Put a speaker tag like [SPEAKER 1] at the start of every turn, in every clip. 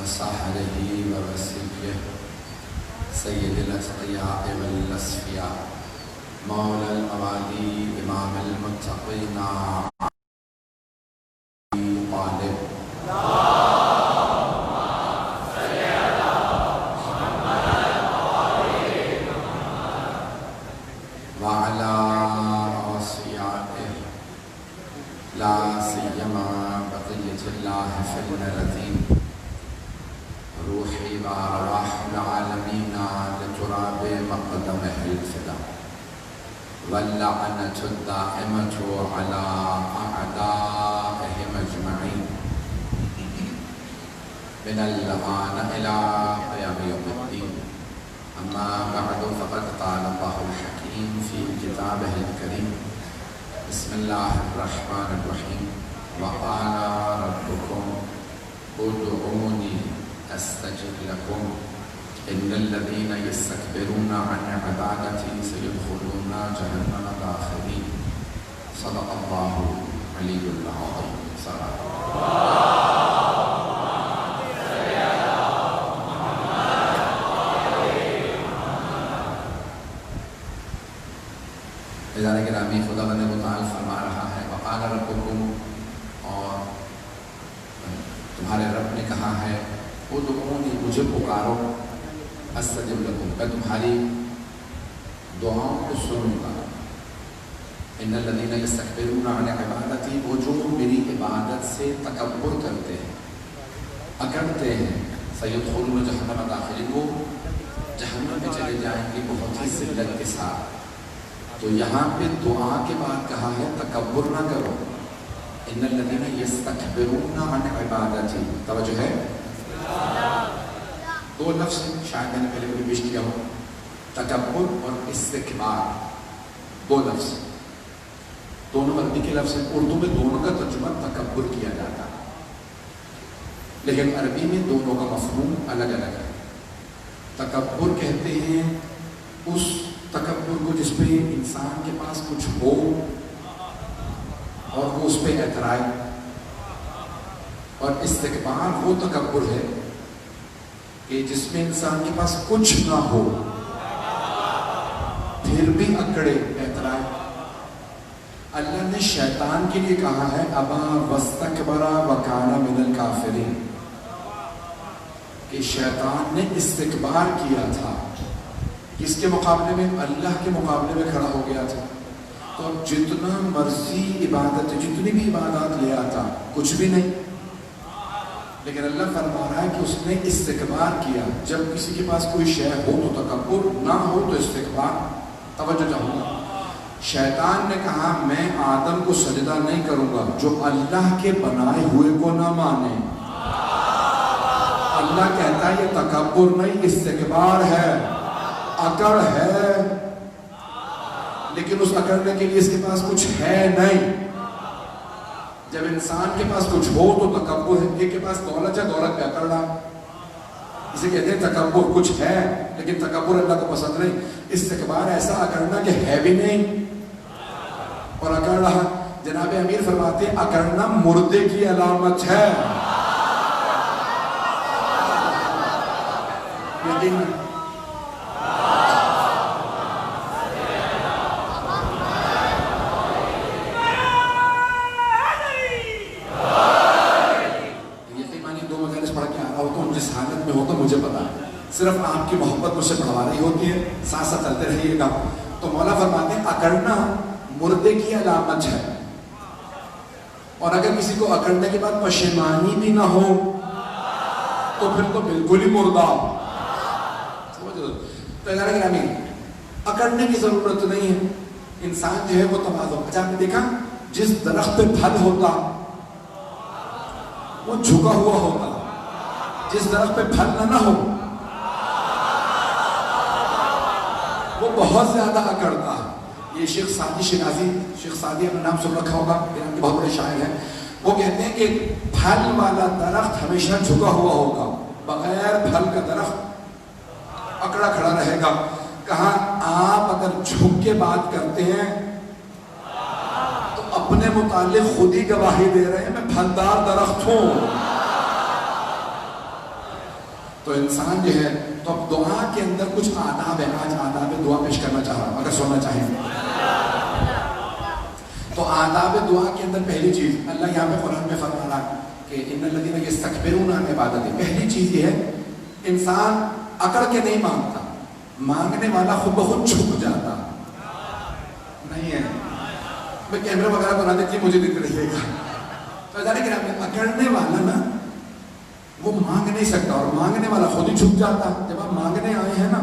[SPEAKER 1] وصحبه ووسيله سيد الأتقياء والأصفياء مولى الأوالي إمام المتقين طالب وعلى أصفيائه لا سيما بقية الله في الذين روحي وأرواح العالمين لتراب مقدمه الفدا واللعنة الدائمة على أعدائهم أجمعين من الآن إلى قيام يوم الدين. أما بعد فقد قال الله الحكيم في كتابه الكريم بسم الله الرحمن الرحيم وقال ربكم ادعوني استجب لكم ان الذين يستكبرون عن عبادتي سيدخلون جهنم داخرين. صدق الله العلي العظيم. صدق ادارے گرامی خدا بند متعال فرما رہا ہے وقال ربکم، اور تمہارے رب نے کہا ہے ادعونی، مجھے پکارو، استجب لکم، میں تمہاری دعاؤں کو سنوں گا. ان الذین یستکبرون عن عبادتی، وہ جو میری عبادت سے تکبر کرتے ہیں، اکڑتے ہیں، سیدخلون جہنم داخلین، وہ جہنم میں چلے جائیں گے بہت ہی ذلت کے ساتھ. تو یہاں پہ دعا کے بعد کہا ہے تکبر نہ کرو. ان الذین یستکبرون عن عبادتی، توجہ ہے، دو لفظ شاید میں نے پہلے بھی پیش کیا ہو، تکبر اور استکبار، دو لفظ، دونوں عربی کے لفظ ہیں. اردو میں دونوں کا ترجمہ تکبر کیا جاتا ہے، لیکن عربی میں دونوں کا مفہوم الگ الگ ہے. تکبر کہتے ہیں اس تکبر کو جس پہ انسان کے پاس کچھ ہو اور وہ اس پہ اعتراض، اور استکبار وہ تکبر ہے کہ جس میں انسان کے پاس کچھ نہ ہو پھر بھی اکڑے، اعتراض. اللہ نے شیطان کے لیے کہا ہے ابا واستکبر وکان من الکافرین، کہ شیطان نے استکبار کیا تھا، کس کے مقابلے میں؟ اللہ کے مقابلے میں کھڑا ہو گیا تھا. تو جتنا مرضی عبادت، جتنی بھی عبادات لے آتا کچھ بھی نہیں. لیکن اللہ فرما رہا ہے کہ اس نے استکبار کیا. جب کسی کے پاس کوئی شے ہو تو تکبر، نہ ہو تو استکبار. توجہ چاہوں گا، شیطان نے کہا میں آدم کو سجدہ نہیں کروں گا جو اللہ کے بنائے ہوئے کو نہ مانے. اللہ کہتا ہے یہ تکبر نہیں، استکبار ہے، اکڑ ہے. لیکن اس اکڑنے کے لیے اس کے پاس کچھ ہے نہیں. جب انسان کے پاس کچھ ہو تو تکبر ہے. ایک کے پاس دولت ہے، دولت پہ اکڑ رہا، اسے کہتے ہیں تکبر. کچھ ہے لیکن تکبر اللہ کو پسند نہیں. استکبار ایسا اکڑنا کہ ہے بھی نہیں اور اکڑ رہا. جناب امیر فرماتے ہیں اکڑنا مردے کی علامت ہے. لیکن مجھے پتا ہے صرف آپ کی محبت مجھ سے بڑھوا رہی ہوتی ہے، ساتھ ساتھ چلتے رہیے گا. تو مولا فرماتے ہیں اکڑنا مردے کی علامت ہے، اور اگر کسی کو اکڑنے کے بعد پشیمانی بھی نہ ہو تو پھر تو بالکل ہی مردہ. اکڑنے کی ضرورت نہیں ہے. انسان جو ہے وہ تواضع. اچھا آپ نے دیکھا جس درخت پہ پھل ہوتا وہ جھکا ہوا ہوتا، جس درخت پہ پھل نہ ہو وہ بہت زیادہ اکڑتا. یہ شیخ سعدی شیرازی، شیخ سعدی اپنا نام سن رکھا ہوگا، ایران کے بہت بڑے شاعر ہیں. وہ کہتے ہیں کہ پھل والا درخت ہمیشہ جھکا ہوا ہوگا، بغیر پھل کا درخت اکڑا کھڑا رہے گا. کہا آپ اگر جھک کے بات کرتے ہیں تو اپنے متعلق خود ہی گواہی دے رہے ہیں میں پھلدار درخت ہوں. تو انسان جو ہے تو اب دعا کے اندر کچھ آداب ہے. آج آداب دعا پیش کرنا چاہ رہا ہوں اگر سننا چاہیں. تو آداب دعا کے اندر پہلی چیز اللہ یہاں پہ قرآن میں فرما رہا ہے کہ ان الذین یستکبرون عن عبادتی. پہلی چیز یہ ہے انسان اکڑ کے نہیں مانگتا, مانگنے والا خود بخود جھک جاتا نہیں ہے. میں کیمرہ وغیرہ بنا دیتی مجھے دکھ رہے گا. تو جانے کہ اکڑنے والا نا وہ مانگ نہیں سکتا اور مانگنے والا خود ہی جھک جاتا. جب آپ مانگنے آئے ہیں نا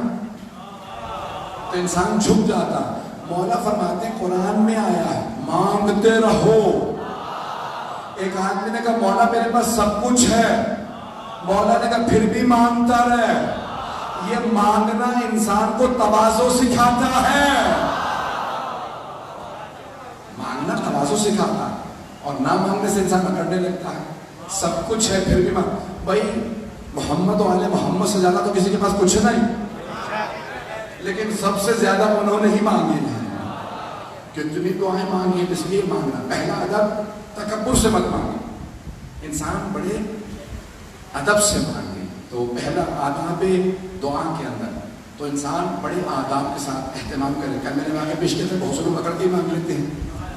[SPEAKER 1] تو انسان جھک جاتا. مولا فرماتے ہیں قرآن میں آیا ہے مانگتے رہو. ایک آدمی نے کہا مولا میرے پاس سب کچھ ہے. مولا نے کہا پھر بھی مانگتا رہے. یہ مانگنا انسان کو تواضع سکھاتا ہے. مانگنا تواضع سکھاتا ہے اور نہ مانگنے سے انسان اکڑنے لگتا ہے. سب کچھ ہے پھر بھی مانگ. بھائی محمد والے محمد سے زیادہ تو کسی کے پاس کچھ نہیں, لیکن سب سے زیادہ انہوں نے ہی مانگی ہیں. کتنی دعائیں مانگی ہیں, اس لیے مانگنا. پہلا ادب تکبر سے مت مانگے, انسان بڑے ادب سے مانگے. تو پہلا آداب دعا کے اندر تو انسان بڑے آداب کے ساتھ اہتمام کرے. کل میں نے واقعہ پیش کیا تھا, بہت سے لوگ اکڑ کے مانگ لیتے ہیں,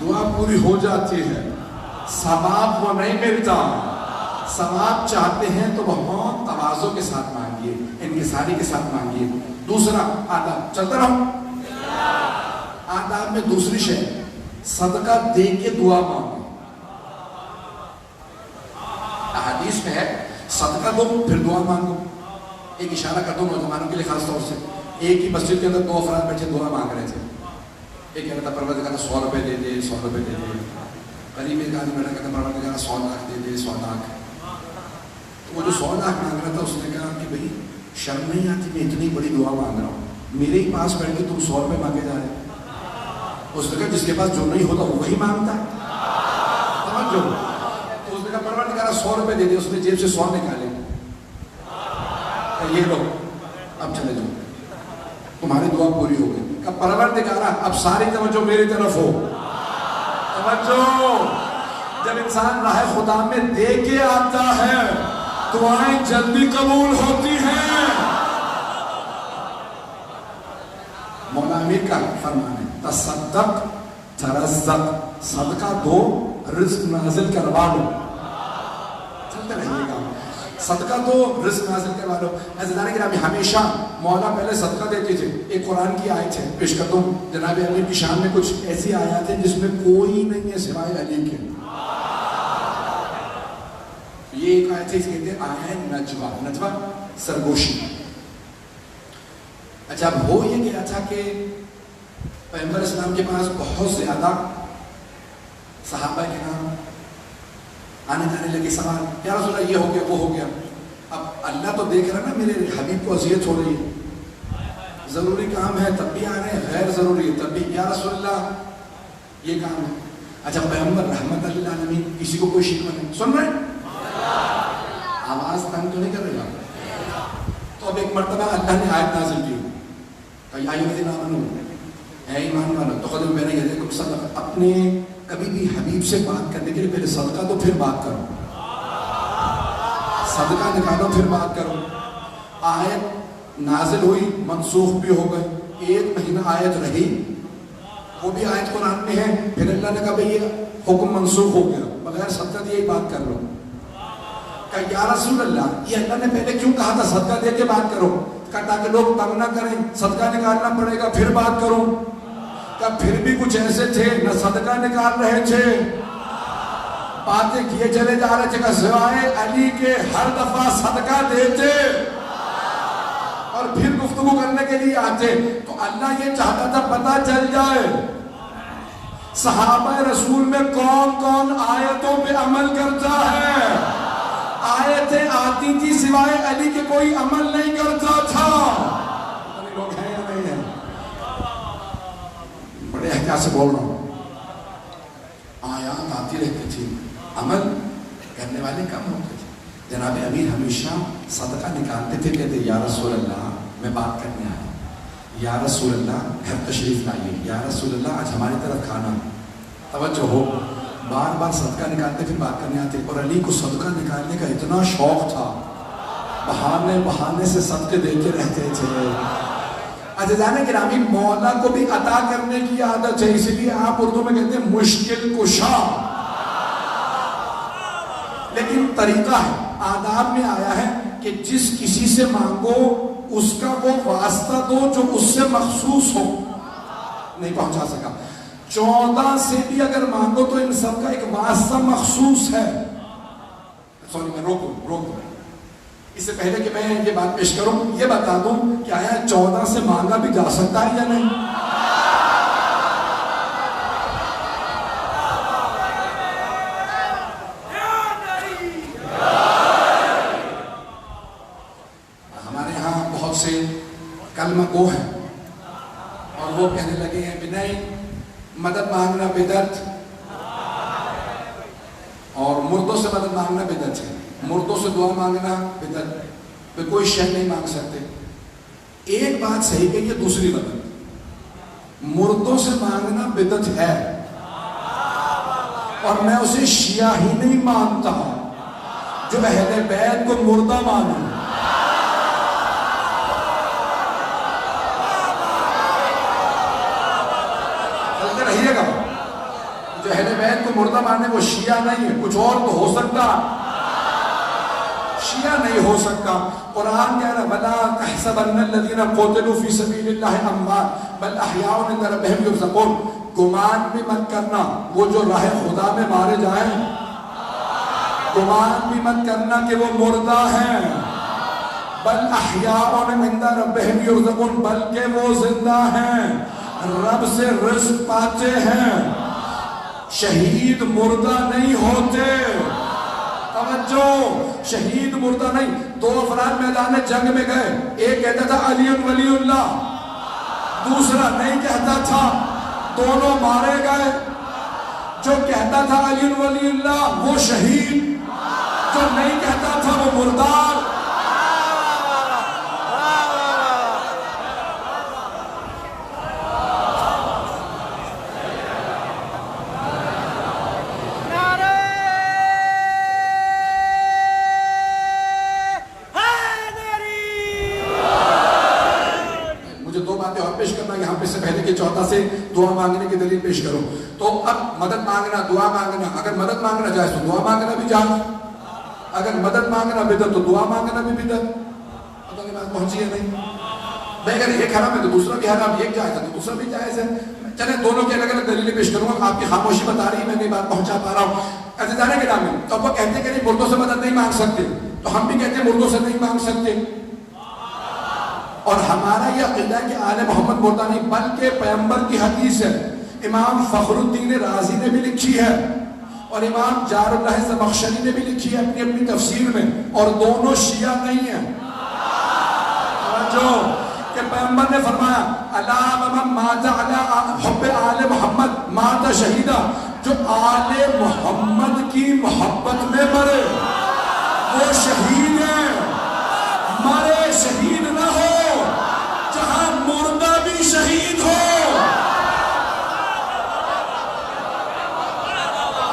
[SPEAKER 1] دعا پوری ہو جاتی ہے, ثواب وہ نہیں ملتا. ثواب چاہتے ہیں تو بہت تواضع کے ساتھ مانگیے, انکساری کے ساتھ مانگیے. دوسرا آداب, چلتا رہو آداب میں دوسری شے صدقہ دے کے دعا مانگو. حدیث میں ہے صدقہ دو پھر دعا مانگو. ایک اشارہ کر دو نوجوانوں کے لیے خاص طور سے. ایک ہی مسجد کے اندر دو افراد بیٹھے دعا مانگ رہے تھے. ایک کہہ رہا تھا پروردگار 100 روپے دے دے 100 روپے دے دے. قریب ایک آدمی بیٹھا کہتا پروردگار 100 لاکھ دے دے 100 لاکھ. تو وہ جو 100 لاکھ مانگ رہا تھا اس نے کہا کہ بھائی شرم نہیں آتی میں اتنی بڑی دعا مانگ رہا ہوں, میرے ہی پاس بیٹھ کے تم 100 روپے مانگے جا رہے. اس نے کہا جس کے پاس جو نہیں ہوتا وہی مانگتا ہے. سمجھو. تو اس نے کہا پروردگار 100 روپے دے دے. اس نے جیب سے 100 نکالے, یہ لو اب چلے جاؤ تمہاری دعا پوری ہو گئی. کہا پروردگار اب ساری توجہ میری طرف ہو. توجہ. جب انسان راہ خدا میں دے کے آتا ہے دعائیں جلدی قبول ہوتی ہیں. مولا امیر کا فرمان ہے تصدق ترزق. صدقہ دو رزق نازل کروا لو. چلتے رہیے گا. صدقہ دو رزق نازل کروا لو. عزیزان گرامی ہمیشہ مولا پہلے صدقہ دیتے تھے. ایک قرآن کی آیت ہے پیش کرتا ہوں. جناب علی کی شان میں کچھ ایسی آیات ہیں جس میں کوئی نہیں ہے سوائے علی کے. یہ ایک آیت ہے, اس کہتے ہیں آیت نجوہ. نجوہ سرگوشی. اچھا اب ہو یہ گیا تھا کہ پیغمبر اسلام کے پاس بہت زیادہ صحابہ کے نام آنے جانے لگے. سوال یا رسول اللہ یہ ہو گیا وہ ہو گیا. اب اللہ تو دیکھ رہا نا میرے حبیب کو اذیت ہو رہی ہے, ضروری کام ہے تب بھی آ رہے ہیں, غیر ضروری ہے تب بھی یا رسول اللہ یہ کام ہے. اچھا پیغمبر رحمت للعالمین کسی کو کوئی شکوہ نہیں. سن رہے آواز تنگ تو نہیں کر رہے آپ. تو اب ایک مرتبہ اللہ نے آیت نازل کی کہ یا ایھا الذین آمنوا, اے ایمان والو تقدموا بین یدیکم صدقۃ. اپنے کبھی بھی حبیب سے بات کرنے کے لیے پہلے صدقہ دو پھر بات کرو. صدقہ نکالو پھر بات کرو. آیت نازل ہوئی منسوخ بھی ہو گئی. 1 مہینہ آیت رہی وہ بھی آیت قرآن میں ہے. پھر اللہ نے کہا بھئی یہ حکم منسوخ ہو گیا بغیر صدقہ دیے بات کر لو. کہ یا رسول اللہ یہ اللہ نے پہلے کیوں کہا تھا صدقہ دے کے بات کرو. کہ تاکہ لوگ تنگ نہ کریں, صدقہ نکالنا پڑے گا پھر بات کرو. کہ پھر بھی کچھ ایسے تھے نہ صدقہ نکال رہے تھے, باتیں کیے چلے جا رہے تھے کہ سوائے علی کے ہر دفعہ صدقہ دیتے اور پھر گفتگو کرنے کے لیے آتے. تو اللہ یہ چاہتا تھا پتہ چل جائے صحابہ رسول میں کون کون آیتوں پہ عمل کرتا ہے. آیتیں آتی تھی سوائے علی کے کوئی عمل نہیں کرتا تھا. لوگ ہیں یا نہیں ہیں؟ بڑے احتیاط سے بول رہا ہوں. آیات آتی رہتی تھی, عمل کرنے والے کم ہوتے تھے. جناب امیر ہمیشہ صدقہ نکالتے تھے, کہتے یا رسول اللہ میں بات کرنے آیا, یا رسول اللہ گھر تشریف لائیے, یا رسول اللہ آج ہماری طرف کھانا. توجہ ہو, بار بار صدقہ نکالتے پھر بات کرنے آتے. اور علی کو صدقہ نکالنے کا اتنا شوق تھا
[SPEAKER 2] بہانے بہانے سے صدقے دیتے رہتے تھے. عزیزان گرامی مولا کو بھی عطا کرنے کی عادت ہے، اس لیے آپ اردو میں کہتے ہیں مشکل کشا. لیکن طریقہ ہے، آداب میں آیا ہے کہ جس کسی سے مانگو اس کا وہ واسطہ دو جو اس سے مخصوص ہو. نہیں پہنچا سکا، 14 سے بھی اگر مانگو تو ان سب کا ایک واسطہ مخصوص ہے. سوری میں روک دوں. اس سے پہلے کہ میں یہ بات پیش کروں یہ بتا دوں کہ آیا 14 سے مانگا بھی جا سکتا ہے یا نہیں؟ ہمارے ہاں بہت سے کلمہ گو ہیں اور وہ کہنے لگے ہیں کہ نہیں مدد مانگنا بدعت اور مردوں سے مدد مانگنا بدعت ہے، مردوں سے دعا مانگنا بدعت، پھر کوئی شے نہیں مانگ سکتے. ایک بات صحیح کہی ہے، دوسری بدعت. مردوں سے مانگنا بدعت ہے اور میں اسے شیعہ ہی نہیں مانتا جو اہل بیت کو مردہ مانوں. چلتے رہیے گا. جو اہل بیت کو مردہ مانے وہ شیعہ نہیں ہے، کچھ اور تو ہو سکتا، شیعہ نہیں ہو سکتا. قرآن کہہ رہا ہے وَلَا تَحْسَبَنَّ الَّذِينَ قُتِلُوا فِي سَبِيلِ اللَّهِ أَمْوَاتٌ بَلْ أَحْيَاءٌ عِندَ رَبِّهِمْ يُرْزَقُونَ. گمان بھی مت کرنا وہ جو راہ خدا میں مارے جائیں، گمان بھی مت کرنا کہ وہ مردہ ہیں. بَلْ أَحْيَاءٌ عِندَ رَبِّهِمْ يُرْزَقُونَ، بلکہ وہ زندہ ہیں، رب سے رزق پاتے ہیں. شہید مردہ نہیں ہوتے. توجہ، شہید مردہ نہیں. 2 افراد میدان جنگ میں گئے، ایک کہتا تھا علی ولی اللہ، دوسرا نہیں کہتا تھا، دونوں مارے گئے. جو کہتا تھا علی ولی اللہ وہ شہید، جو نہیں کہتا تھا وہ مردار. یہاں پہ سے پہلے کہ 14 سے دعا مانگنے کی دلیل پیش کرو. تو اب مدد مانگنا، دعا مانگنا، اگر مدد مانگنا جائے تو دعا مانگنا بھی جائز، اگر مدد مانگنا بدعت تو دعا مانگنا بھی بدعت. پتہ نہیں بات پہنچی ہے نہیں؟ بھائی اگر ایک حرام ہے تو دوسرا بھی حرام، ایک جائز ہے تو دوسرا بھی جائز ہے. چلیں دونوں کی الگ الگ دلیلیں پیش کروں گا. آپ کی خاموشی بتا رہی ہے میں نہیں بات پہنچا پا رہا ہوں. عزیزان گرامی، تو اب وہ کہتے ہیں کہ نہیں مردوں سے مدد نہیں مانگ سکتے، تو ہم بھی کہتے ہیں مردوں سے نہیں مانگ سکتے. اور ہمارا یہ عقیدہ ہے کہ آل محمد مردہ نہیں بلکہ پیغمبر کی حدیث ہے. امام فخر الدین رازی نے بھی لکھی ہے اور امام جار اللہ زمخشری نے بھی لکھی ہے اپنی اپنی تفسیر میں، اور دونوں شیعہ نہیں ہیں. جو کہ پیغمبر نے فرمایا الا ومن مات علی حب آل محمد مات شہیدہ، جو آل محمد کی محبت میں مرے وہ شہید ہے. مرے شہید نہ ہو جہاں مردہ بھی شہید ہو.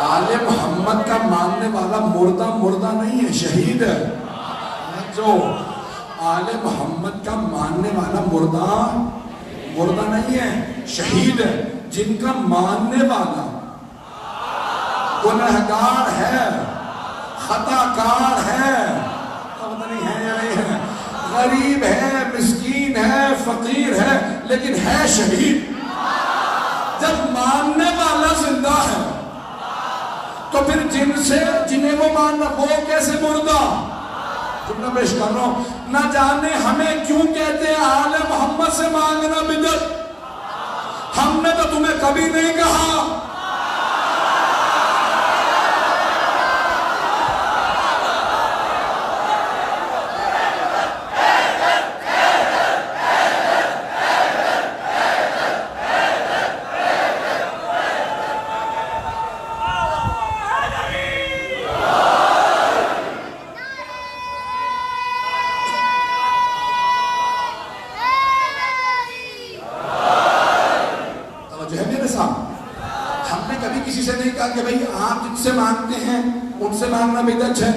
[SPEAKER 2] آل محمد کا ماننے والا مردہ نہیں ہے، شہید ہے. جو آل محمد کا ماننے والا مردہ نہیں ہے، شہید ہے. جن کا ماننے والا گنہگار ہے، خطا کار ہے، پتہ نہیں ہے یا نہیں ہے، غریب ہے، مسکین ہے، فقیر ہے، لیکن ہے شہید. جب ماننے والا زندہ ہے تو پھر جنہیں وہ ماننا وہ کیسے مردہ؟ جملہ پیش کر رہا ہوں. نہ جانے ہمیں کیوں کہتے ہیں آل محمد سے مانگنا بدعت. ہم نے تو تمہیں کبھی نہیں کہا. کہ بھئی آپ جن سے مانگتے ہیں ان سے مانگنا بدعت ہے.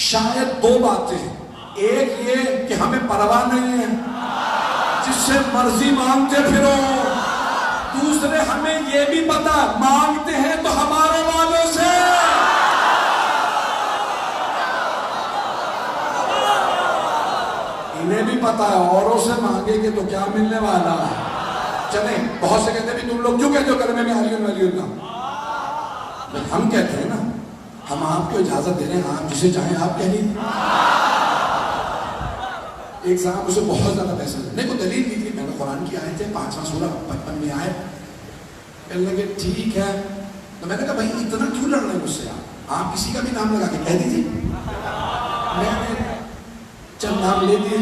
[SPEAKER 2] شاید 2 باتیں ہیں. ایک یہ کہ ہمیں پرواہ نہیں ہے، جس سے مرضی مانگتے پھرو. دوسرے ہمیں یہ بھی پتا مانگتے ہیں تو ہمارے والوں سے. انہیں بھی پتا ہے اوروں سے مانگیں گے تو کیا ملنے والا ہے. چلیں بہت سے کہتے ہیں بھی تم لوگ کیوں کہتے ہو کلمے میں علی ولی اللہ؟ ہم کہتے ہیں نا، ہم آپ کو اجازت دے رہے ہیں، آپ جسے چاہیں آپ کہہ لیجیے. ایک صاحب اسے بہت زیادہ پیسہ دینے کو دلیل دی تھی، میں نے قرآن کی آیت ہے 5واں سورہ 55 میں آئے. کہنے لگے ٹھیک ہے. تو میں نے کہا بھائی اتنا کیوں لڑ رہے ہیں مجھ سے؟ آپ کسی کا بھی نام لگا کے کہہ دیجیے. میں نے چند نام لے دیے،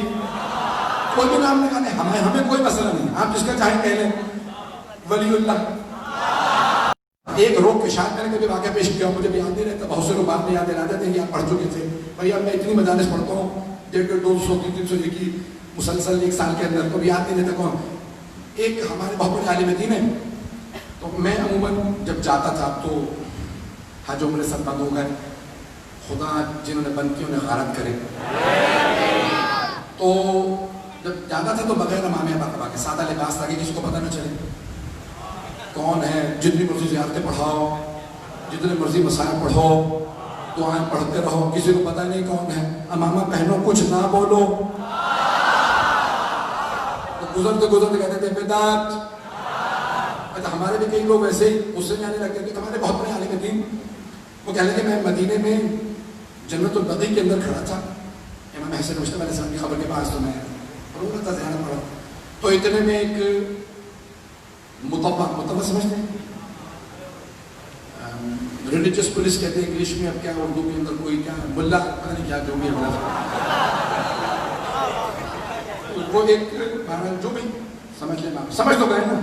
[SPEAKER 2] کوئی بھی نام لگا لیں، ہمیں کوئی مسئلہ نہیں، آپ جس کا چاہیں کہہ لیں. ولی اللہ ایک روک کے شاید میں نے کبھی واقعہ پیش کیا، مجھے بھی یاد نہیں رہتا، بہت سے لوگ بعد میں یاد دلا دیتے ہیں کہ آپ پڑھ چکے تھے. بھائی اب میں اتنی مجالس پڑھتا ہوں 150 200 300 کی مسلسل ایک سال کے اندر، کبھی یاد نہیں رہتا کون. ایک ہمارے بہت بڑے عالم دین ہیں، تو میں عموماً جب جاتا تھا، تو حج عمرے سب بند ہو گئے، خدا جنہوں نے بند کی انہیں غارت کرے. تو جب جاتا تھا تو بغیر امامے ابا کے سادہ لباس تاکہ کسی کو پتہ نہ چلے کون ہے. جتنی مرضی زیارتیں پڑھاؤ، جتنے مرضی مسائل پڑھو، دعائیں پڑھتے رہو، کسی کو پتہ نہیں کون ہے. امامہ پہنو، کچھ نہ بولو. تو گزرتے کہتے تھے بدعت. ہمارے بھی کئی لوگ ایسے ہی غصے میں آنے لگتے تھے. ہمارے بہت بڑے عالم دین وہ کہنے کہ میں مدینے میں جنت البقیع کے اندر کھڑا تھا امام حسن مشتبہ علیہ السلام کی خبر کے پاس، تو میں رو رہا تھا، زیادہ پڑھا. تو اتنے میں ایک متبع سمجھتے ہیں، ریلیجس پولیس کہتے ہیں انگلش میں، اب کیا اردو کے اندر کوئی کیا ملا پتہ نہیں کیا جو بھی ہے، وہ ایک جو بھی سمجھ لیں، سمجھ تو گئے نا.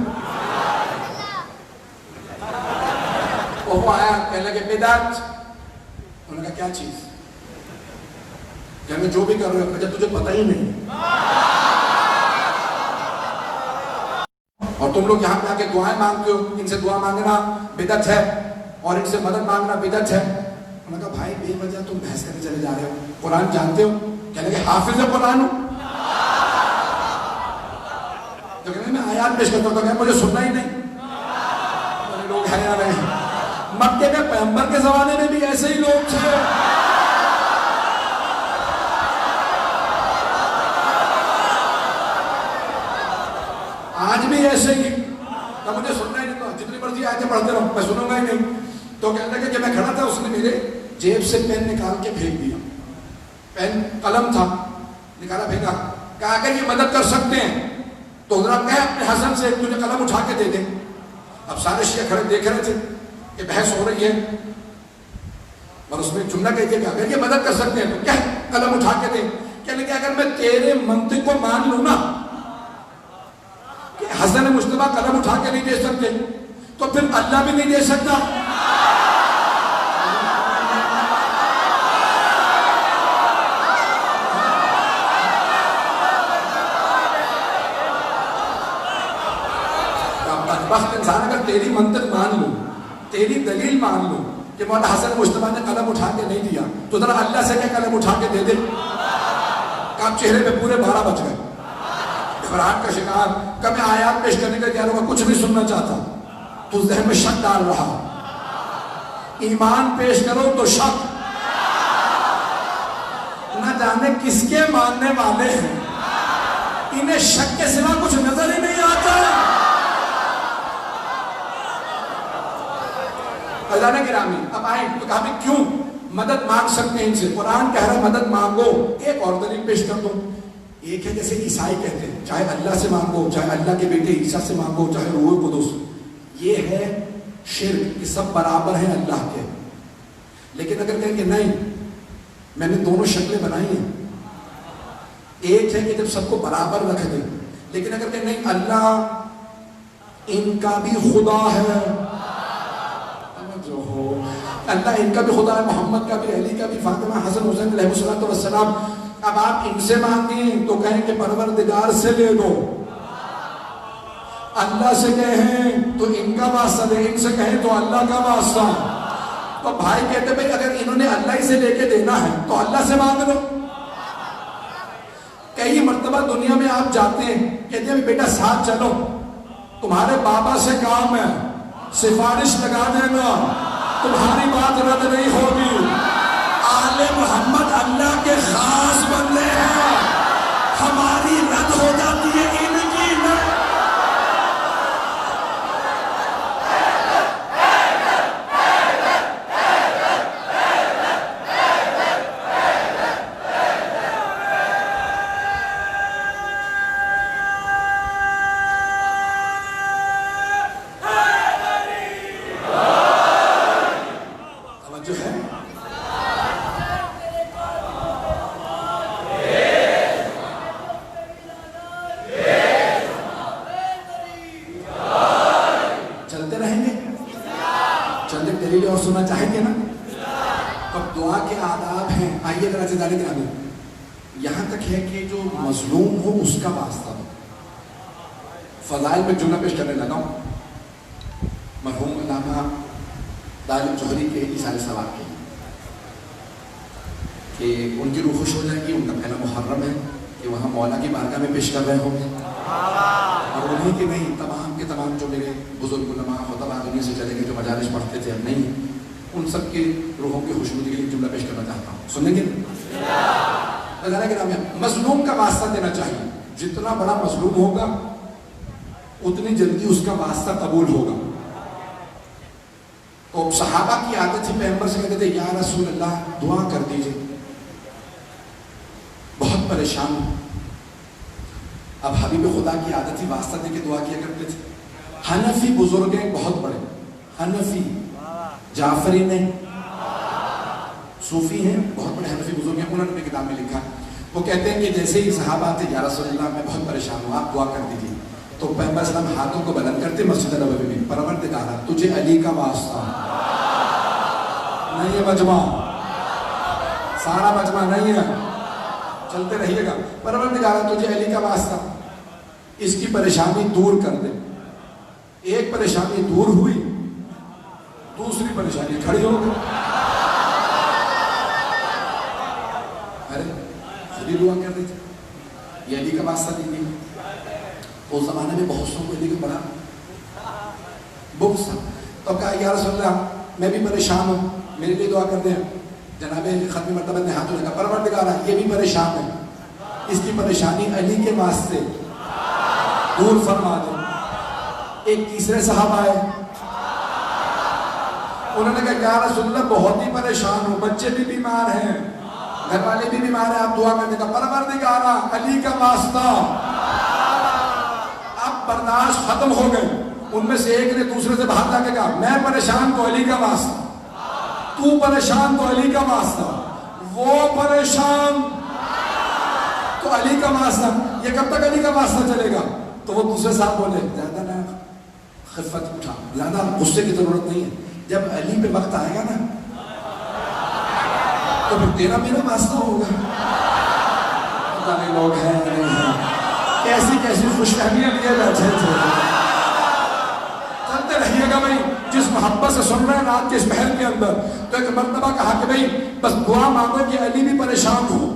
[SPEAKER 2] وہ آیا کہنے لگے بدعت. انہوں نے کہا کیا چیز؟ کہنے جو بھی کر رہے ہو جب تجھے پتہ ہی نہیں، اور تم لوگ یہاں پہ آ کے دعائیں مانگتے ہو، ان سے دعا مانگنا بدعت ہے اور ان سے مدد مانگنا بدعت ہے. انہوں نے کہا بھائی بے وجہ تم بحث کرنے چلے جا رہے ہو، قرآن جانتے ہو؟ کہنے لگے حافظ قرآن ہوں. تو کہنے میں آیات پیش کرتا ہوں، تو کہنے مجھے سننا ہی نہیں. لوگ ہیں یا نہیں؟ مکے میں پیغمبر کے زمانے میں بھی ایسے ہی لوگ تھے. آج بھی ایسے ہی. تو مجھے سننا ہی نہیں، تو جتنی مرضی آیتیں پڑھتے رہو، میں سنوں گا ہی نہیں. تو کہنے لگے کہ میں کھڑا تھا، اس نے میرے جیب سے پین نکال کے پھینک دیا. پین قلم تھا، نکالا پھینکا. کہا اگر یہ مدد کر سکتے ہیں تو ذرا کہہ اپنے حسن سے تجھے قلم اٹھا کے دے دیں. اب سارے شیعہ کھڑے دیکھ رہے تھے کہ بحث ہو رہی ہے، اور اس میں جملہ کہتے ہیں کہ اگر یہ مدد کر سکتے ہیں تو کیا قلم اٹھا کے دیں. کہنے کہ اگر میں تیرے منطق کو مان لوں نا کہ حسن مجتبیٰ قلم اٹھا کے نہیں دے سکتے، تو پھر اللہ بھی نہیں دے سکتا. بدبخت انسان اگر تیری منطق مان لو، تیری دلیل مان لو کہ مولانا حسن مجتبیٰ نے قلم اٹھا کے نہیں دیا، تو ذرا اللہ سے کیا قلم اٹھا کے دے دے. آپ چہرے پہ پورے 12 بج گئے، گھبراہٹ کا شکار. کب میں آیات پیش کرنے کا تیار ہوگا، کچھ نہیں سننا چاہتا، تو ذہن میں شک ڈال رہا. ایمان پیش کرو تو شک، نہ جانے کس کے ماننے والے ہیں، انہیں شک کے سوا کچھ نظر ہی نہیں آتا. خزانہ گرامی اب آئیں تو کہا بھی کیوں مدد مانگ سکتے ہیں ان سے؟ قرآن کہہ رہا ہے مدد مانگو. ایک اور دلیل پیش کر دوں. ایک ہے جیسے عیسائی کہتے ہیں چاہے اللہ سے مانگو، چاہے اللہ کے بیٹے عیسیٰ سے مانگو، چاہے روح القدس. یہ ہے شرک کہ سب برابر ہیں اللہ کے. لیکن اگر کہیں کہ نہیں میں نے دونوں شکلیں بنائی ہیں، ایک ہے کہ جب سب کو برابر رکھ دیں، لیکن اگر کہیں نہیں اللہ ان کا بھی خدا ہے، اللہ ان کا بھی خدا ہے، محمد کا بھی، علی کا بھی، فاطمہ حسن حسین علیہ الصلوۃ والسلام. اب آپ ان سے مانگیں تو کہیں کہ پروردگار سے لے لو، اللہ سے کہیں تو ان کا واسطہ دے، ان سے کہیں تو اللہ کا واسطہ. تو بھائی کہتے بھائی اگر انہوں نے اللہ ہی سے لے کے دینا ہے تو اللہ سے مانگ لو. کئی مرتبہ دنیا میں آپ جاتے ہیں، کہتے ہیں بیٹا ساتھ چلو، تمہارے بابا سے کام ہے، سفارش لگا دینا، تمہاری بات رد نہیں ہوگی۔ آل محمد اللہ کے خاص بندے ہیں، ہماری رد ہو جاتی ہے، ان کی نہیں۔ اور سننا چاہیں گے نا؟ اب دعا کے آداب ہیں، آئیے ذرا جدارے گرامی، یہاں تک ہے کہ جو مظلوم ہو اس کا واسطہ ہو۔ فضائل میں جملہ پیش کرنے لگا ہوں، مرحوم علامہ دارالعلوم جوہری کے ایثار ثواب کے، کہ ان کی روح خوش ہو جائے گی، ان کا پہلا محرم ہے کہ وہاں مولا کی بارگاہ میں پیش کر رہے ہوں گے، اور انہیں کہ نہیں تمام کے تمام جو میرے بزرگ علماء خطبہ دنیا سے چلے گئے جو مجالس پڑھتے تھے اب نہیں، ان سب کی روحوں کی خوشنودی کے لیے جملہ پیش کرنا چاہتا ہوں، سنیں گے؟ مظلوم کا واسطہ دینا چاہیے، جتنا بڑا مظلوم ہوگا اتنی جلدی اس کا واسطہ قبول ہوگا۔ تو صحابہ کی عادت تھی، پیغمبر سے کہتے تھے یا رسول اللہ دعا کر دیجئے، بہت پریشان ہوں۔ اب حبیب خدا کی عادت تھی واسطہ دے کے دعا کیا کرتے تھے۔ حنفی بزرگ ہیں بہت بڑے، حنفی جعفری نے صوفی ہیں، بہت بڑے حنفی بزرگ ہیں، انہوں نے اپنی کتاب میں لکھا، وہ کہتے ہیں کہ جیسے ہی صحابہ آتے یا رسول اللہ میں بہت پریشان ہوں آپ دعا کر دیجیے، تو پیغمبر صلی اللہ علیہ وسلم ہاتھوں کو بلند کرتے مسجد نبوی میں، پروردگارا تجھے علی کا واسطہ، نہیں ہے مجمع، سارا مجمع نہیں ہے، چلتے رہیے گا، پروردگارا تجھے علی کا واسطہ اس کی پریشانی دور کر دے۔ ایک پریشانی دور ہوئی، دوسری پریشانی کھڑی ہو گئی، ارے خود ہی دعا کر رہی تھی، یہ علی کا واسطہ دیجیے۔ اس زمانے میں بہت سو کو علی کا بڑا بغض تھا، تو کہا یا رسول اللہ میں بھی پریشان ہوں، میرے لیے دعا کر دیں۔ جناب ختم مرتبہ نے ہاتھ لگا، پروردگارا یہ بھی پریشان ہے، اس کی پریشانی علی کے واسطے دور فرما دے۔ ایک تیسرے صحابہ آئے، انہوں نے کہا یا رسول اللہ بہت ہی پریشان ہوں، بچے بھی بیمار ہیں، گھر والے بھی بیمار ہیں، آپ دعا کرنے کا، پروردگارا علی کا واسطہ۔ اب برداشت ختم ہو گئے، ان میں سے ایک نے دوسرے سے باہر جا کے کہا میں پریشان تو علی کا واسطہ، تو پریشان تو علی کا واسطہ، وہ پریشان تو علی کا واسطہ، یہ کب تک علی کا واسطہ چلے گا؟ تو وہ دوسرے صاحب بولے زیادہ نہ خفت اٹھا، زیادہ غصے کی ضرورت نہیں ہے، جب علی پہ وقت آئے گا نا تو پھر تیرا میرا واسطہ ہوگا۔ پتہ نہیں لوگ ہیں نہیں ہیں، کیسی کیسی خوش فہمیاں لیے بیٹھے تھے۔ چلتے رہیے گا بھائی، جس محبت سے سن رہے ہیں رات کے اس محل کے اندر، تو ایک مرتبہ کہا کہ بھائی بس دعا مانگو کہ علی بھی پریشان ہو،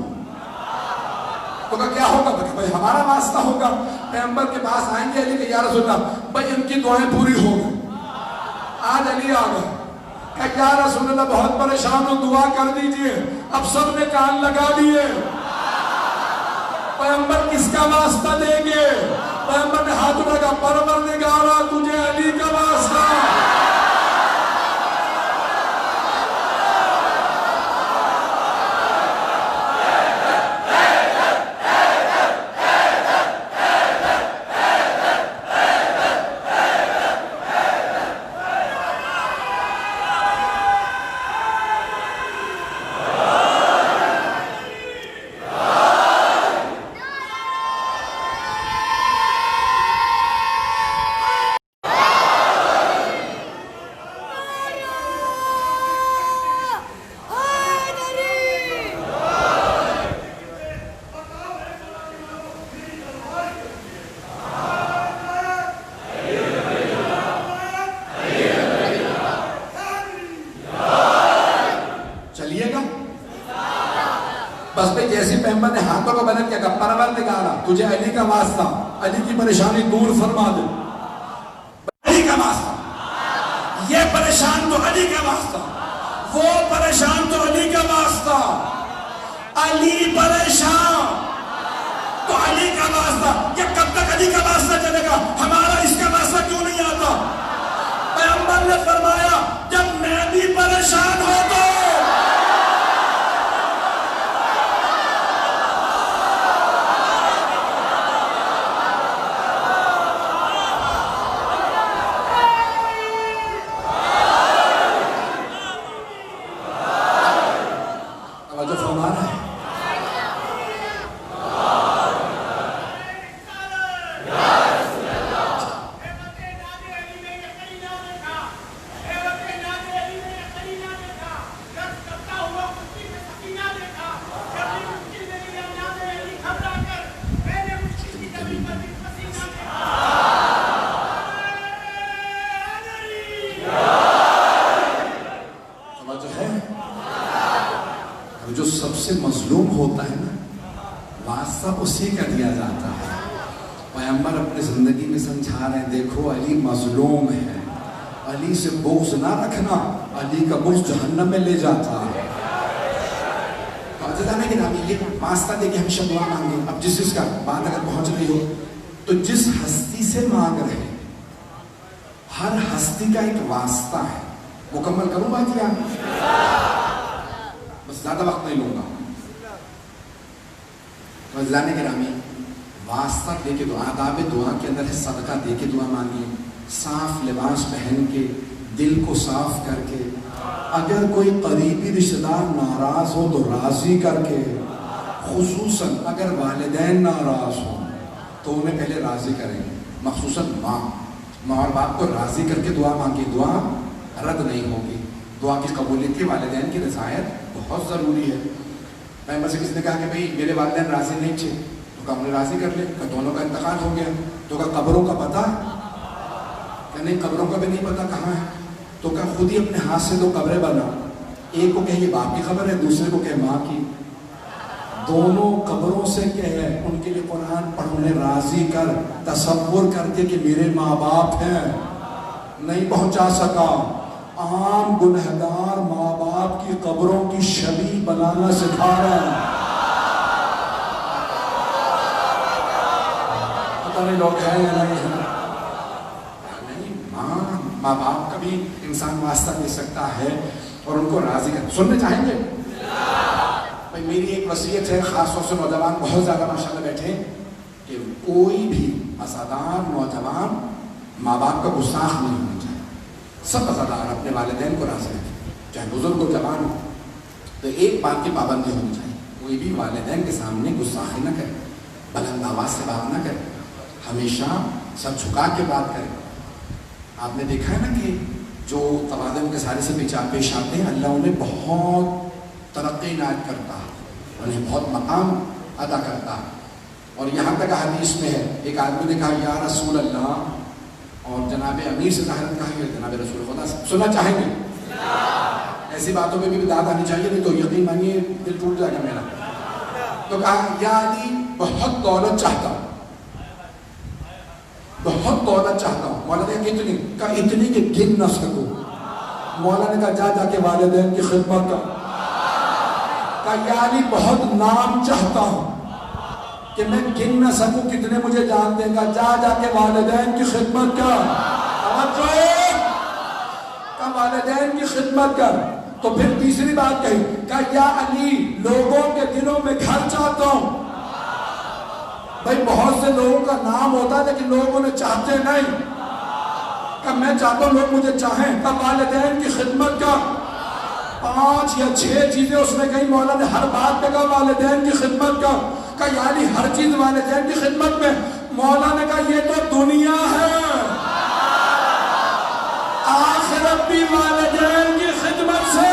[SPEAKER 2] تو کیا ہوگا؟ بھائی ہمارا واسطہ ہوگا، پیغمبر کے پاس آئیں گے علی کہ یا رسول اللہ بھائی ان کی دعائیں پوری ہو گئی۔ آج علی آ گئے، کہ یا رسول اللہ بہت پریشان ہو، دعا کر دیجئے۔ اب سب نے کان لگا دیے، پیغمبر کس کا واسطہ دیں گے؟ پیغمبر نے ہاتھ لگا، پروردگارا تجھے علی کا واسطہ۔ بس بھئی جیسی پیغمبر نے ہاتھوں کو بلند کیا کہ پروردگارا تجھے علی کا واسطہ، علی کی پریشانی دور فرما دے، علی کا واسطہ، یہ پریشان تو علی کا واسطہ، وہ پریشان تو علی کا واسطہ، علی پریشان تو علی کا واسطہ. یہ کب تک علی کا واسطہ چلے گا؟ ہمارا اس کا واسطہ کیوں نہیں آتا؟ پیغمبر نے فرمایا جب میں بھی پریشان ہو تو جو سب سے مظلوم ہوتا ہے نا واسطہ اسی کا دیا جاتا ہے. پیغمبر اپنی زندگی میں سمجھا رہے ہیں دیکھو علی مظلوم ہے، علی سے بغض نہ رکھنا، علی کا بغض جہنم میں لے جاتا ہے. تو عزیزانے کے نامی یہ واسطہ دے کے ہمیشہ دعا مانگے. اب جس کا بات اگر پہنچ رہی ہو تو جس ہستی سے مانگ رہے ہر ہستی کا ایک واسطہ ہے. مکمل کروں بات کیا؟ بس زیادہ وقت نہیں لوں گا. عزیزانے گرامی واسطہ دے کے دعا، آداب دعا کے اندر ہے صدقہ دے کے دعا مانگیے، صاف لباس پہن کے، دل کو صاف کر کے، اگر کوئی قریبی رشتہ دار ناراض ہو تو راضی کر کے، خصوصاً اگر والدین ناراض ہوں تو انہیں پہلے راضی کریں، مخصوصاً ماں اور باپ کو راضی کر کے دعا مانگی. دعا رد نہیں ہوگی. دعا کی قبولیت کی والدین کی رضایت بہت ضروری ہے. پیغمبر سے کسی نے کہا کہ بھئی میرے والدین راضی نہیں تھے تو کہا انہیں راضی کر لے. کہ دونوں کا انتقال ہو گیا تو کہا قبروں کا پتہ؟ کہ نہیں قبروں کا بھی نہیں پتہ کہاں ہے. تو کہا خود ہی اپنے ہاتھ سے 2 قبریں بنا، ایک کو کہ یہ باپ کی قبر ہے، دوسرے کو کہ ماں کی. دونوں قبروں سے کہے ان کے لیے قرآن پڑھ، انہیں راضی کر، تصور کر کے کہ میرے ماں باپ ہیں. نہیں پہنچا سکا، عام گنہگار ماں باپ کی قبروں کی شبیہ بنانا سکھا رہا ہے. پتہ نہیں لوگ ہیں یا نہیں ہیں. ماں باپ کا بھی انسان واسطہ دے سکتا ہے اور ان کو راضی کر. سننے چاہیں گے؟ بھائی میری ایک وصیت ہے خاص طور سے نوجوان بہت زیادہ ماشاءاللہ بیٹھے کہ کوئی بھی ازادار نوجوان ماں باپ کا گستاخ نہیں ہونا چاہیے. سب ازادار اپنے والدین کو راضی رکھیں، چاہے بزرگ ہو جوان ہو. تو ایک بات کی پابندی ہونی چاہیے، کوئی بھی والدین کے سامنے گستاخی نہ کرے، بلند آواز سے بات نہ کرے، ہمیشہ سب جھکا کے بات کرے. آپ نے دیکھا ہے نا کہ جو تواضع کے سارے سے پیش آتے ہیں اللہ انہیں بہت ترقی عنایت کرتا ہے، انہیں بہت مقام ادا کرتا ہے. اور یہاں تک حدیث میں ہے ایک آدمی نے کہا یا رسول اللہ، اور جناب امیر سے ظاہر کہا کہ جناب رسول خدا سے سننا چاہیں گے. ایسی باتوں میں بھی داد آنی چاہیے نہیں تو یقین مانیے دل ٹوٹ جائے گا میرا. تو کہا یا علی بہت دولت چاہتا ہوں، بہت دولت چاہتا ہوں. مولا نے کتنی؟ کہا اتنی کہ گن نہ سکو. مولا نے کہا جا جا کے والدین کی خدمت کر. کہا یا علی بہت نام چاہتا ہوں کہ میں گن نہ سکوں کتنے مجھے جانتے ہیں. کہا جا جا کے والدین کی خدمت کر. کہا والدین کی خدمت کر. تو پھر تیسری بات کہی، کہا یا علی لوگوں کے دلوں میں گھر چاہتا ہوں. بھائی بہت سے لوگوں کا نام ہوتا ہے لیکن لوگ انہیں چاہتے نہیں. کہ میں چاہتا ہوں لوگ مجھے چاہیں. کہ والدین کی خدمت کا 5 یا 6 چیزیں اس نے کہیں. مولا نے ہر بات پہ کہا والدین کی خدمت کا. کہ یعنی ہر چیز والدین کی خدمت میں. مولا نے کہا یہ تو دنیا ہے، آخرت بھی والدین کی خدمت سے.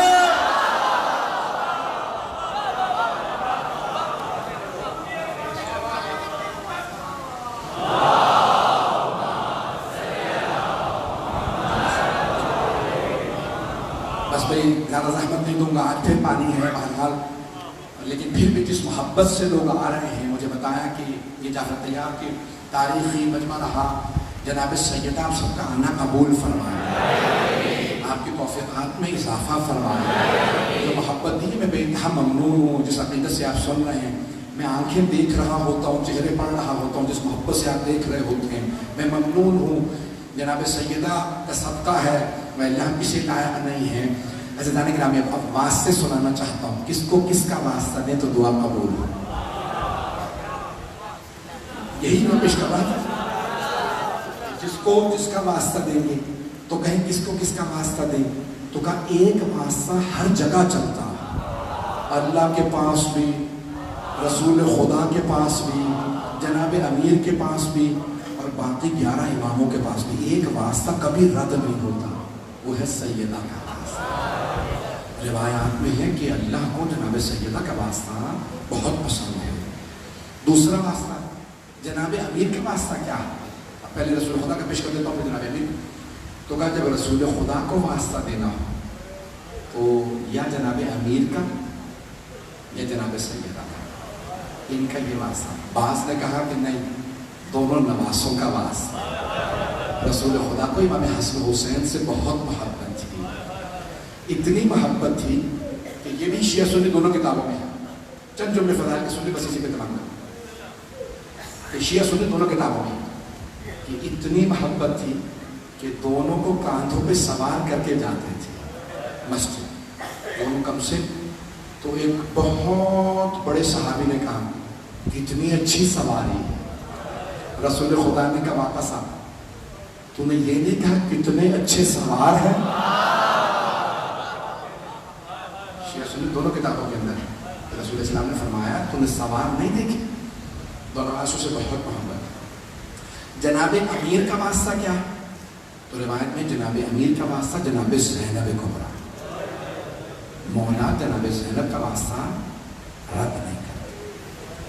[SPEAKER 2] بس بھئی زیادہ زحمت نہیں دوں گا، آج پھر پانی ہے بہرحال لیکن پھر بھی جس محبت سے لوگ آ رہے ہیں، مجھے بتایا کہ یہ جعفر طیار کی تاریخی مجمع رہا، جناب سیدہ آپ سب کا آنا قبول فرمائے، آپ کی توفیقات میں اضافہ فرمائے، جو محبت دی میں بے انتہا ممنون ہوں، جس عقیدت سے آپ سن رہے ہیں، میں آنکھیں دیکھ رہا ہوتا ہوں، چہرے پڑھ رہا ہوتا ہوں، جس محبت سے آپ دیکھ رہے ہوتے ہیں، میں ممنون ہوں، جناب سیدہ کا صدقہ ہے، میں اللہ کسی لائق نہیں ہے۔ عزیزان گرامی، اب واسطے سنانا چاہتا ہوں، کس کو کس کا واسطہ دیں تو دعا قبول ہو، یہی میں پیش کر رہا تھا، جس کو جس کا واسطہ دیں گے تو کہیں کس کو کس کا واسطہ دیں، تو کہا ایک واسطہ ہر جگہ چلتا ہے، اللہ کے پاس بھی، رسول خدا کے پاس بھی، جناب امیر کے پاس بھی، اور باقی 11 اماموں کے پاس بھی ایک واسطہ کبھی رد نہیں ہوتا، وہ ہے سیدہ کا واسطہ۔ روایات میں ہے کہ اللہ کو جناب سیدہ کا واسطہ بہت پسند ہے۔ دوسرا واسطہ جناب امیر کا واسطہ کیا ہے؟ اب پہلے رسول خدا کا پیش کر دیتا ہوں، پھر جناب امیر۔ تو کہا جب رسول خدا کو واسطہ دینا ہو تو یا جناب امیر کا یا جناب سیدہ کا، ان کا یہ واسطہ۔ بعض نے کہا کہ نہیں، دونوں نواسوں کا واسطہ۔ رسول خدا کو امام حسن حسین سے بہت محبت تھی، اتنی محبت تھی کہ یہ بھی شیعہ سنی دونوں کتابوں میں ہے، چند جملے فضائل کے سنی بس اسی پہ تمام کہ شیعہ سنی دونوں کتابوں میں کہ اتنی محبت تھی کہ دونوں کو کاندھوں پہ سوار کر کے جاتے تھے مسجد، دونوں کم سے۔ تو ایک بہت بڑے صحابی نے کہا کتنی اچھی سواری ہے، رسول خدا نے کہا واپس آ، تو نے یہ نہیں کہا کتنے اچھے سوار ہیں؟ شیعہ سنی دونوں کتابوں کے اندر رسول اسلام نے فرمایا تو نے سوار نہیں دیکھے، دونوں عاشقوں سے بہت محبت۔ جناب امیر کا واسطہ کیا ہے؟ تو روایت میں جناب امیر کا واسطہ جناب زینب کبریٰ، مولا جناب زینب کا واسطہ رد نہیں کرتے،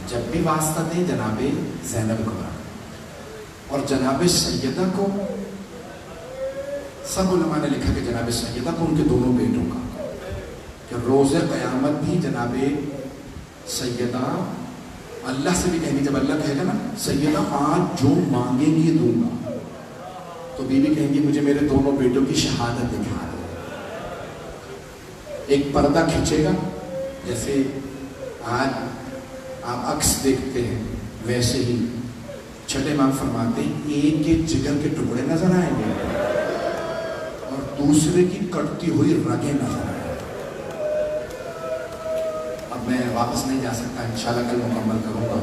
[SPEAKER 2] جب بھی واسطہ دیں جناب زینب کبریٰ۔ اور جناب سیدہ کو سب علماء نے لکھا کہ جناب سیدہ کو ان کے دونوں بیٹوں کا، کہ روز قیامت بھی جناب سیدہ اللہ سے بھی کہیں گے، جب اللہ کہے گا نا سیدہ آج جو مانگیں گی دوں گا، تو بیوی کہیں گی مجھے میرے دونوں بیٹوں کی شہادت دکھا دو۔ ایک پردہ کھینچے گا، جیسے آج آپ عکس دیکھتے ہیں ویسے ہی چھٹے امام فرماتے ہیں ایک کے جگر کے ٹکڑے نظر آئیں گے اور دوسرے کی کٹتی ہوئی رگیں نظر آئیں گے۔ اب میں واپس نہیں جا سکتا، انشاءاللہ کل مکمل کروں گا،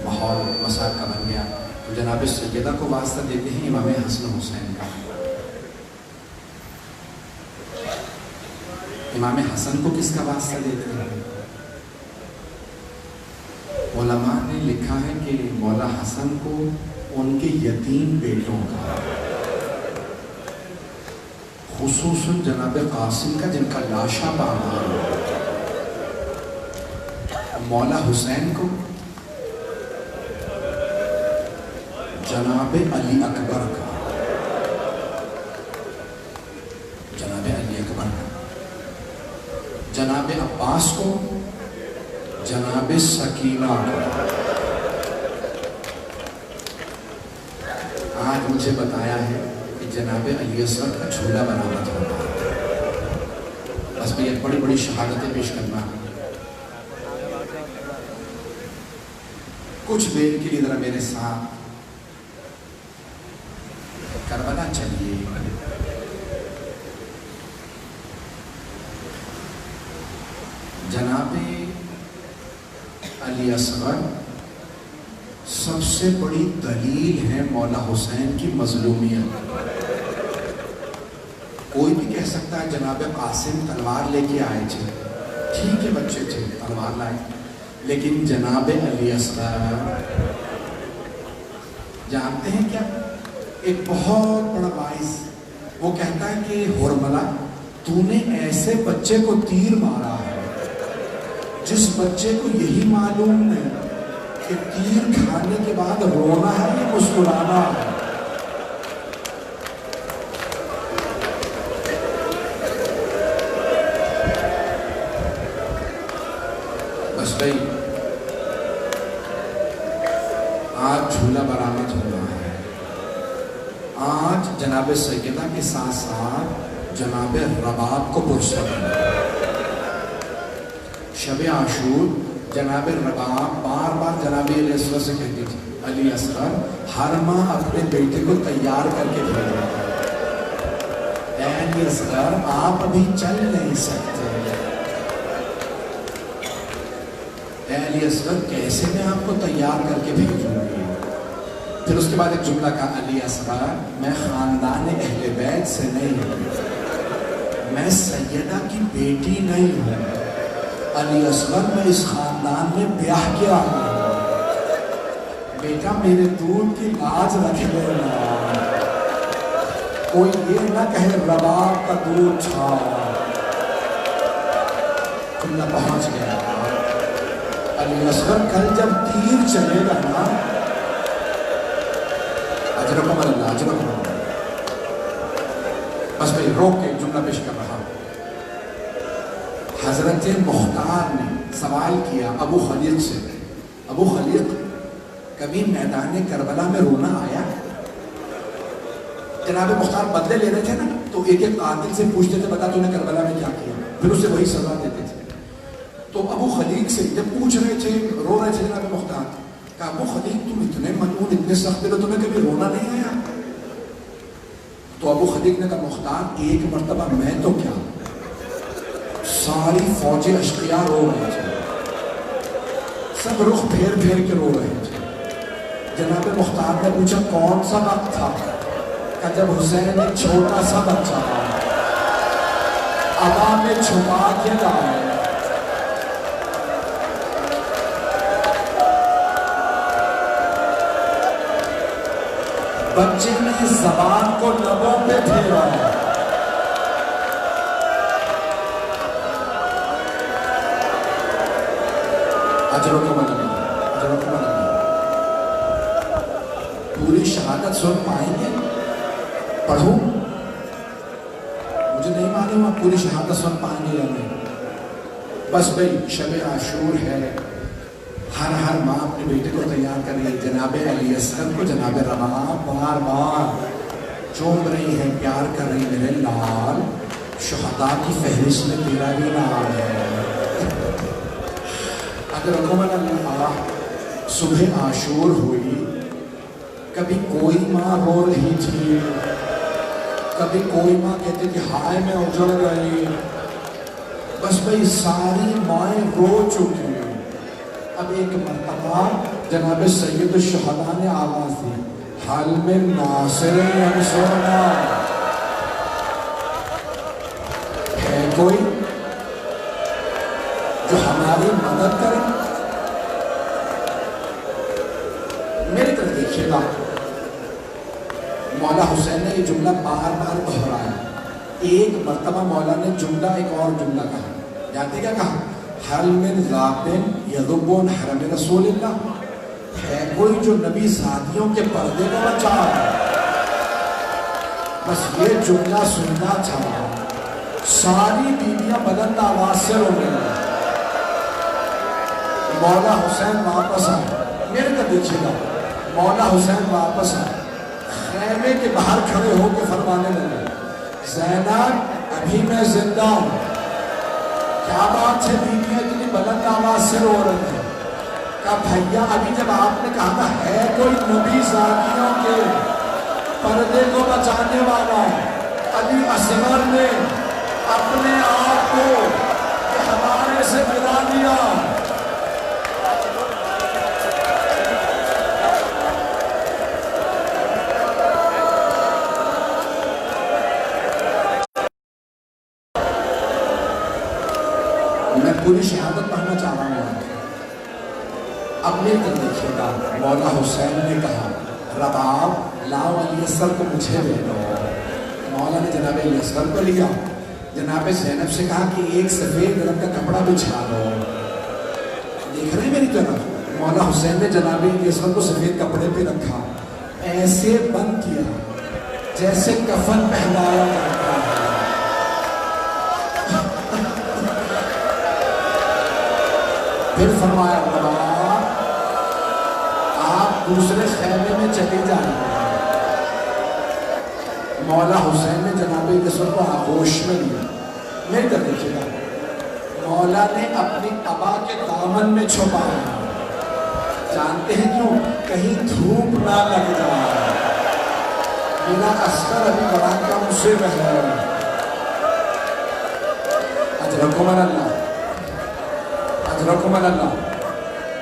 [SPEAKER 2] ماحول مسائل کا بن گیا۔ تو جناب سیدہ کو واسطہ دیتے ہیں امام حسن حسین کا۔ امام حسن کو کس کا واسطہ دیتے ہیں؟ علماء نے لکھا ہے کہ مولا حسن کو ان کے یتیم بیٹوں کا، خصوصاً جناب قاسم کا جن کا لاشا باندھا، مولا حسین کو جناب علی اکبر کا، جناب علی اکبر کا، جناب عباس کو جناب سکینہ کا۔ آج مجھے بتایا ہے کہ جناب علی اصغر کا جھولا برآمد ہوگا، بس میں یہ بڑی بڑی شہادتیں پیش کرنا۔ کچھ دیر کے لیے ذرا میرے ساتھ کربلا چلیے۔ جناب علی اصغر سب سے بڑی دلیل ہے مولا حسین کی مظلومیت۔ کوئی بھی کہہ سکتا ہے جناب قاسم تلوار لے کے آئے تھے، ٹھیک ہے بچے تھے تلوار لائے، لیکن جناب علی اصغر جانتے ہیں کیا؟ ایک بہت بڑا باعث، وہ کہتا ہے کہ ہرملا تو نے ایسے بچے کو تیر مارا ہے جس بچے کو یہی معلوم ہے کہ تیر کھانے کے بعد رونا ہے یا مسکرانا ہے۔ بس
[SPEAKER 1] بھائی آج جھولا برآمد ہو رہا ہے. آج جناب سیدہ کے ساتھ ساتھ جناب رباب کو پرسر ہے. شب عاشور جناب رباب بار بار جناب علیہ السلام سے کہتی تھی علی اصغر ہر ماہ اپنے بیٹے کو تیار کر کے بھیج رہا تھا. اے علی اصغر آپ ابھی چل نہیں سکتے. اے علی اصغر کیسے میں آپ کو تیار کر کے بھیجوں گی؟ پھر اس کے بعد ایک جملہ کہا علی اصغر میں خاندان اہل بیت سے نہیں ہوں, میں سیدہ کی بیٹی نہیں ہوں. علی اصغر میں اس خاندان میں بیاہ کیا ہوں. بیٹا میرے دودھ کی لاج رکھ لینا, کوئی یہ نہ کہے رباب کا دودھ تھا. جملہ پہنچ گیا. علی اصغر کل جب تیر چلے گا نا, اجرکم اللہ اجرکم اللہ. بس بھائی روک کے جملہ پیش کر رہا. حضرت مختار نے سوال کیا ابو خلیق سے, ابو خلیق کبھی میدان کربلا میں رونا آیا؟ جناب مختار بدلے لے رہے تھے نا, تو ایک ایک قاتل سے پوچھتے تھے بتا تو نے کربلا میں کیا کیا, پھر اسے وہی سزا دیتے تھے. تو ابو خلیق سے جب پوچھ رہے تھے, رو رہے تھے جناب مختار, کہا ابو خلیق تم اتنے ملعون اتنے سخت دل ہو, تمہیں کبھی رونا نہیں آیا؟ تو ابو خلیق نے کہا مختار ایک مرتبہ میں تو کیا, ساری فوج اشقیاء رو رہے تھے, سب رخ پھیر پھیر کے رو رہے تھے. جناب مختار نے پوچھا کون سا وقت تھا؟ کہ جب حسین ایک چھوٹا سا بچہ عبا میں چھپا کے لائے. بچے نے زبان کو لبوں پہ پھیرا. اجرکم اللہ اجرکم اللہ. پوری شہادت سن پائیں گے؟ پڑھوں؟ مجھے نہیں معلوم آپ پوری شہادت سن پائیں گے یا نہیں. بس بھائی شب عاشور ہے, ہر ماں اپنے بیٹے کو تیار کر رہی ہے. جناب علی اصغر کو جناب رباب بار بار چوم رہی ہے, پیار کر رہی, میرے لال شہداء کی فہرست میں تیرا بھی نام ہے. اگر حکومت اللہ صبح عاشور ہوئی, کبھی کوئی ماں رو رہی تھی, کبھی کوئی ماں کہتی کہ ہائے میں اجڑ گئی. بس بھئی ساری مائیں رو چکی. اب ایک مرتبہ جناب سید الشہداء نے آواز دی حل من ناصر ینصرنا, ہے کوئی جو ہماری مدد کرے؟ میری طرف دیکھیے گا, مولا حسین نے یہ جملہ بار بار دہرایا. ایک مرتبہ مولا نے جملہ ایک اور جملہ کہا, جانتے کیا کہا؟ حل من ذابن یذبون حرم رسول اللہ, ہے کوئی جو نبی زادیوں کے پردے کو بچا. بس یہ جملہ سننا تھا. ساری بیویاں بلند آواز سے رو گئی. مولا حسین واپس آئے, میرے کو دیکھیے گا, مولا حسین واپس آئے, خیمے کے باہر کھڑے ہو کے فرمانے لگے زینب ابھی میں زندہ ہوں. کیا بات ہے بیویاں اتنی بلند آواز سے رو رہے تھے؟ کہا بھیا ابھی جب آپ نے کہا تھا ہے کوئی نبی زادیوں کے پردے کو بچانے والا, علی اصغر نے اپنے آپ کو ہمارے سے ملا دیا. میں پوری شہادت پڑھنا چاہ رہا ہوں. اب میرے طرف دیکھیے گا, مولا حسین نے کہا رباب لاؤ علی اصغر کو مجھے دے دو. مولا نے جناب علی اصغر کو لیا, جناب زینب سے کہا کہ ایک سفید رنگ کا کپڑا بچھا دو. دیکھ رہے ہیں میری طرف, مولا حسین نے جناب علی اصغر کو سفید کپڑے پہ رکھا, ایسے بند کیا جیسے کفن پہنایا جاتا ہے.
[SPEAKER 2] پھر فرمایا آپ دوسرے خیمے میں چلی جائیں. مولا حسین نے جناب رسول کو آغوش میں لیا. نہیں تو دیکھیے گا مولا نے اپنی ابا کے دامن میں چھپایا. جانتے ہیں کیوں؟ کہیں دھوپ نہ لگ جائے. میرا اصغر ابھی بڑا کا مجھے ہے. اجرکم اللہ اجرکم اللہ.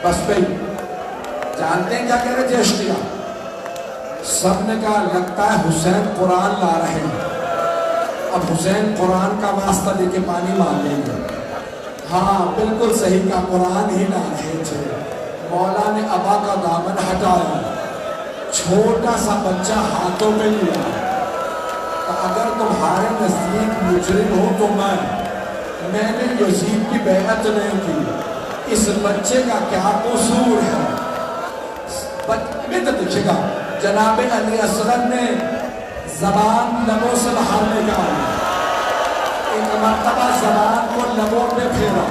[SPEAKER 2] بس بھئی جانتے ہیں کیا کہہ رہے جیشتیا؟ سب نے کہا لگتا ہے حسین قرآن لا رہے ہیں. اب حسین قرآن کا واسطہ دے کے پانی مانگیں گے. ہاں بالکل صحیح کا قرآن ہی لا رہے تھے. مولا نے ابا کا دامن ہٹایا. چھوٹا سا بچہ ہاتھوں میں لیا. اگر تمہارے نزدیک مجرم ہو تو میں نے یزید کی بیعت نہیں کی. اس بچے کا کیا قصور ہے؟ میں تو دیکھے گا جناب علی اصغر نے زبان لبوں سے باہر نکالی. ایک مرتبہ زبان کو لبوں پہ پھیرا.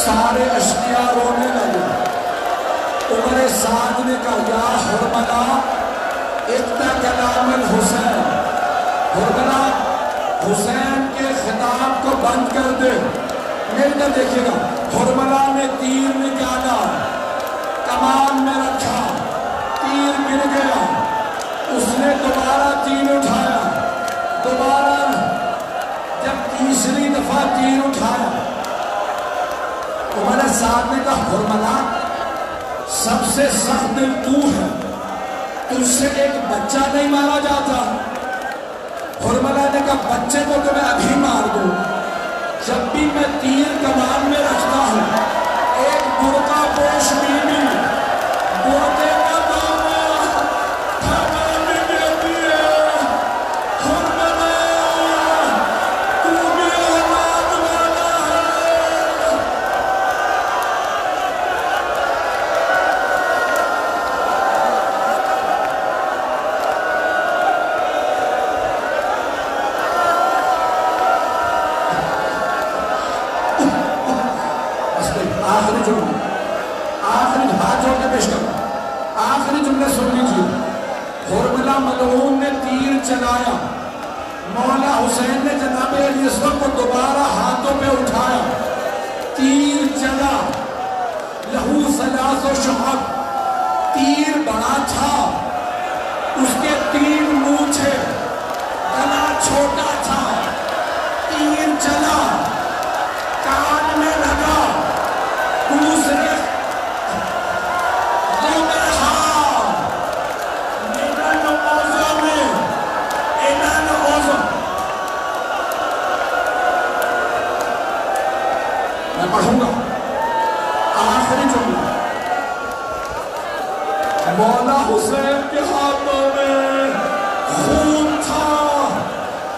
[SPEAKER 2] سارے اشقیاء رونے لگے. عمر سعد نے کہا یا حرملا اقتا کلام الحسین. حرملا حسین کے خطاب کو بند کر دے. میرے کو دیکھیے گا حرملا نے تیر نکالا, کمان میں رکھا, تیر گر گیا. اس نے دوبارہ تیر اٹھایا. دوبارہ جب تیسری دفعہ تیر اٹھایا عمر سعد نے کہا حرملا سب سے سخت دل تو ہے, تجھ سے ایک بچہ نہیں مارا جاتا. حرملا نے کہا بچے کو تو میں ابھی مار دوں. جب بھی میں تیر کمان میں رکھتا ہوں ایک برقع پوش بیوی برقعے کا دامن تھامے دیتی ہے. حرملا تو بھی اولاد والا ہے. آخری جملہ, آخری ہاتھ جوڑ کے پیش کرو. آخری جملے سن لیجیے. حرملا ملعون نے تیر چلایا. مولا حسین نے جناب علی اصغر کو دوبارہ ہاتھوں پہ اٹھایا. تیر چلا. لہو ثلاث و شعب. تیر بڑا تھا, اس کے 3 منہ تھے, گلا چھوٹا تھا. تیر چلا, کان میں لگا. دوسرے میں پڑھوں گا آخری جملہ. مولا حسین کے ہاتھوں میں خون تھا.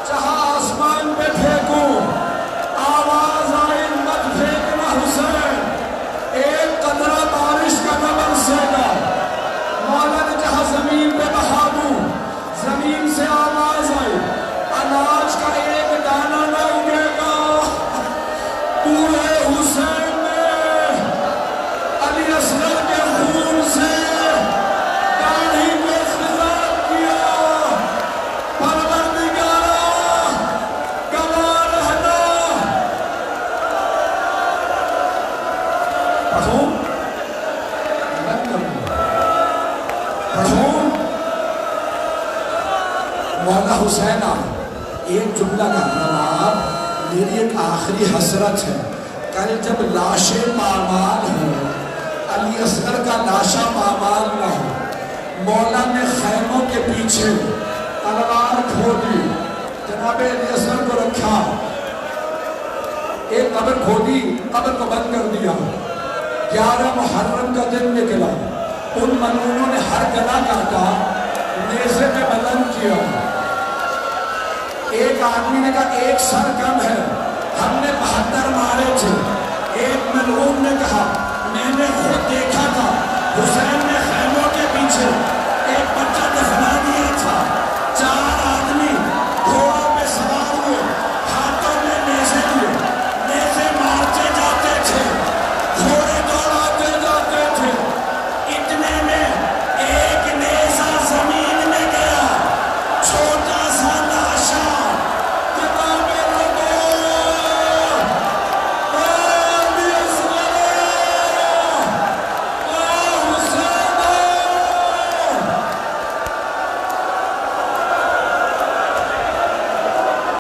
[SPEAKER 2] جہاں آسمان پہ پھینکوں آواز آئی مت پھینکنا حسین, ایک قطرہ بارش کا نہ برسے گا. مولا نے جہاں زمین پہ بہا دوں زمین سے آواز آئی اناج کا ایک دانہ نہ اگے گا. پورے حسین نے علی اصغر کے خون سے داڑھی کو خضاب کیا. پروردگارا گواہ رہنا. پڑھوں پڑھوں. مولا حسین ایک جملہ کا جناب میری ایک آخری حسرت ہے. کل جب لاشیں پامال ہوں علی اصغر کا لاشا پامال نہ ہو. مولا نے خیموں کے پیچھے تلوار کھودی, جناب علی اصغر کو رکھا. ایک قبر کھودی, قبر کو بند کر دیا. 11 محرم کا دن نکلا. ان ملعونوں نے ہر گلا کاٹا, نیزے میں بلند کیا. ایک آدمی نے کہا ایک سر کم ہے, ہم نے 72 مارے تھے. ایک ملعون نے کہا